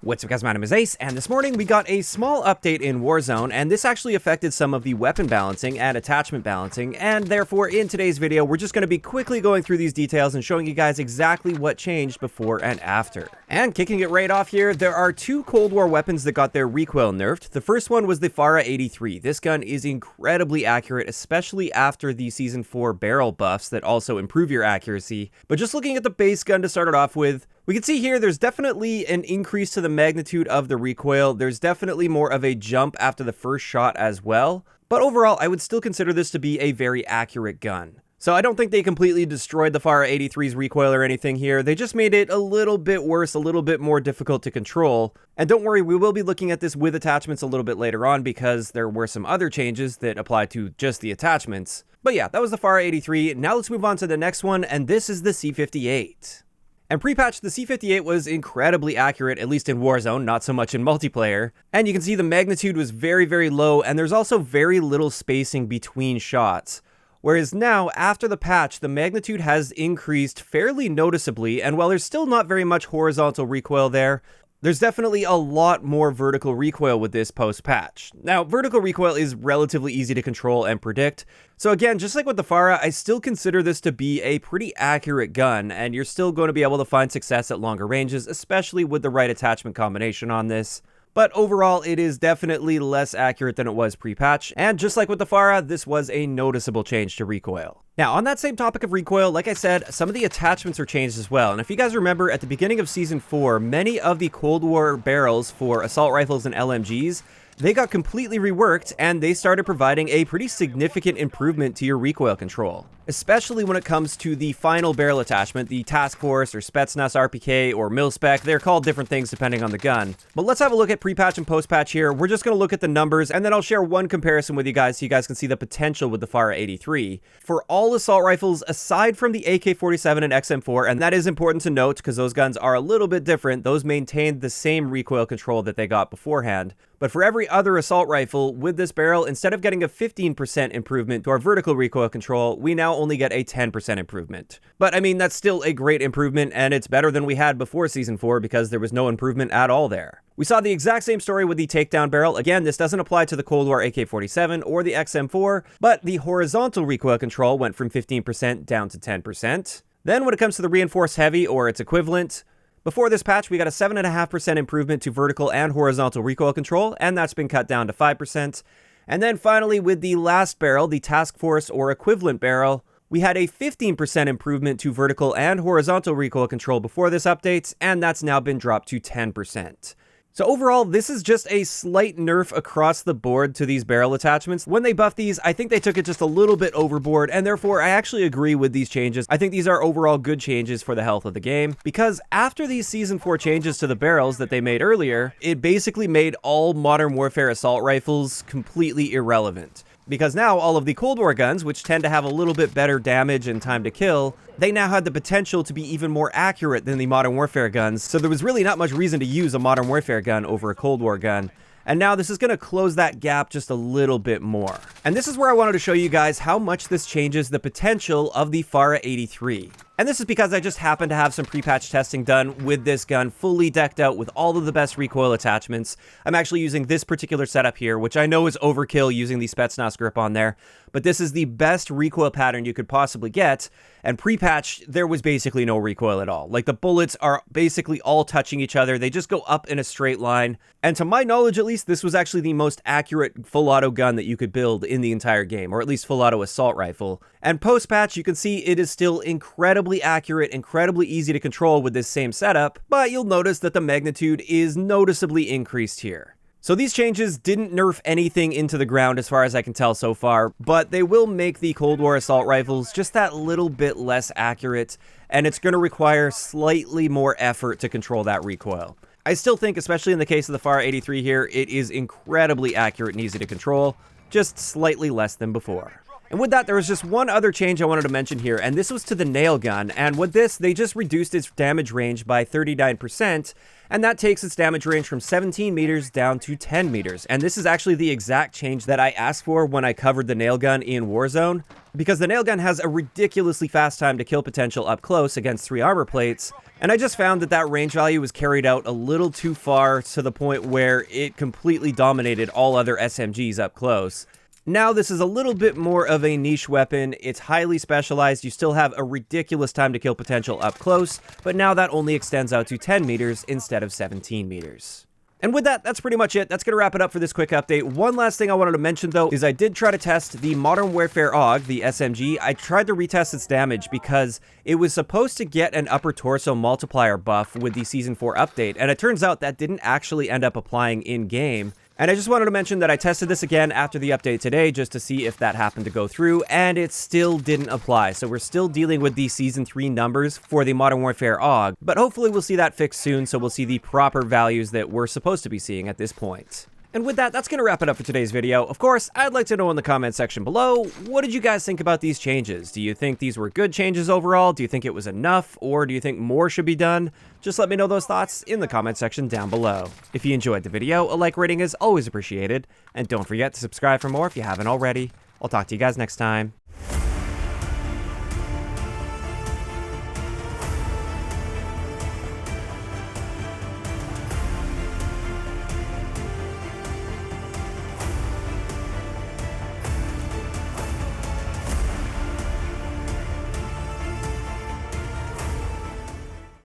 What's up guys, my name is Ace, and this morning we got a small update in Warzone, and this actually affected some of the weapon balancing and attachment balancing, and therefore in today's video we're just going to be quickly going through these details and showing you guys exactly what changed before and after. And kicking it right off here, there are two Cold War weapons that got their recoil nerfed. The first one was the Fara 83. This gun is incredibly accurate, especially after the Season 4 barrel buffs that also improve your accuracy. But just looking at the base gun to start it off with, we can see here there's definitely an increase to the magnitude of the recoil. There's definitely more of a jump after the first shot as well. But overall, I would still consider this to be a very accurate gun. So I don't think they completely destroyed the Fara 83's recoil or anything here. They just made it a little bit worse, a little bit more difficult to control. And don't worry, we will be looking at this with attachments a little bit later on because there were some other changes that apply to just the attachments. But yeah, that was the Fara 83. Now let's move on to the next one, and this is the C58. And pre-patch, the C58 was incredibly accurate, at least in Warzone, not so much in multiplayer. And you can see the magnitude was very, very low, and there's also very little spacing between shots. Whereas now, after the patch, the magnitude has increased fairly noticeably, and while there's still not very much horizontal recoil there, there's definitely a lot more vertical recoil with this post-patch. Now, vertical recoil is relatively easy to control and predict, so again, just like with the Fara, I still consider this to be a pretty accurate gun, and you're still going to be able to find success at longer ranges, especially with the right attachment combination on this. But overall, it is definitely less accurate than it was pre-patch, and just like with the Fara, this was a noticeable change to recoil. Now, on that same topic of recoil, like I said, some of the attachments are changed as well, and if you guys remember, at the beginning of Season 4, many of the Cold War barrels for assault rifles and LMGs, they got completely reworked, and they started providing a pretty significant improvement to your recoil control. Especially when it comes to the final barrel attachment, the Task Force or Spetsnaz RPK or Mil-Spec. They're called different things depending on the gun. But let's have a look at pre-patch and post-patch here. We're just going to look at the numbers, and then I'll share one comparison with you guys so you guys can see the potential with the Fara 83. For all assault rifles, aside from the AK-47 and XM4, and that is important to note because those guns are a little bit different, those maintained the same recoil control that they got beforehand. But for every other assault rifle with this barrel, instead of getting a 15% improvement to our vertical recoil control, we now only get a 10% improvement. But I mean, that's still a great improvement, and it's better than we had before Season 4 because there was no improvement at all there. We saw the exact same story with the takedown barrel. Again, this doesn't apply to the Cold War AK-47 or the XM4, but the horizontal recoil control went from 15% down to 10%. Then when it comes to the reinforced heavy or its equivalent, before this patch, we got a 7.5% improvement to vertical and horizontal recoil control, and that's been cut down to 5%. And then finally, with the last barrel, the Task Force or equivalent barrel, we had a 15% improvement to vertical and horizontal recoil control before this update, and that's now been dropped to 10%. So overall, this is just a slight nerf across the board to these barrel attachments. When they buffed these, I think they took it just a little bit overboard, and therefore I actually agree with these changes. I think these are overall good changes for the health of the game, because after these Season 4 changes to the barrels that they made earlier, it basically made all Modern Warfare assault rifles completely irrelevant. Because now all of the Cold War guns, which tend to have a little bit better damage and time to kill, they now had the potential to be even more accurate than the Modern Warfare guns, so there was really not much reason to use a Modern Warfare gun over a Cold War gun. And now this is going to close that gap just a little bit more. And this is where I wanted to show you guys how much this changes the potential of the Fara 83. And this is because I just happened to have some pre-patch testing done with this gun fully decked out with all of the best recoil attachments. I'm actually using this particular setup here, which I know is overkill using the Spetsnaz grip on there, but this is the best recoil pattern you could possibly get. And pre-patch, there was basically no recoil at all. Like, the bullets are basically all touching each other. They just go up in a straight line. And to my knowledge, at least, this was actually the most accurate full auto gun that you could build in the entire game, or at least full auto assault rifle. And post-patch, you can see it is still incredibly accurate, incredibly easy to control with this same setup, but you'll notice that the magnitude is noticeably increased here. So these changes didn't nerf anything into the ground as far as I can tell so far, but they will make the Cold War assault rifles just that little bit less accurate, and it's going to require slightly more effort to control that recoil. I still think, especially in the case of the Fara 83 here, it is incredibly accurate and easy to control, just slightly less than before. And with that, there was just one other change I wanted to mention here, and this was to the nail gun. And with this, they just reduced its damage range by 39%, and that takes its damage range from 17 meters down to 10 meters. And this is actually the exact change that I asked for when I covered the nail gun in Warzone, because the nail gun has a ridiculously fast time to kill potential up close against 3 armor plates, and I just found that that range value was carried out a little too far to the point where it completely dominated all other SMGs up close. Now, this is a little bit more of a niche weapon. It's highly specialized. You still have a ridiculous time to kill potential up close, but now that only extends out to 10 meters instead of 17 meters. And with that, that's pretty much it. That's going to wrap it up for this quick update. One last thing I wanted to mention, though, is I did try to test the Modern Warfare AUG, the SMG. I tried to retest its damage because it was supposed to get an upper torso multiplier buff with the Season 4 update, and it turns out that didn't actually end up applying in-game. And I just wanted to mention that I tested this again after the update today just to see if that happened to go through, and it still didn't apply. So we're still dealing with the Season 3 numbers for the Modern Warfare AUG, but hopefully we'll see that fixed soon, so we'll see the proper values that we're supposed to be seeing at this point. And with that, that's going to wrap it up for today's video. Of course, I'd like to know in the comment section below, what did you guys think about these changes? Do you think these were good changes overall? Do you think it was enough? Or do you think more should be done? Just let me know those thoughts in the comment section down below. If you enjoyed the video, a like rating is always appreciated. And don't forget to subscribe for more if you haven't already. I'll talk to you guys next time.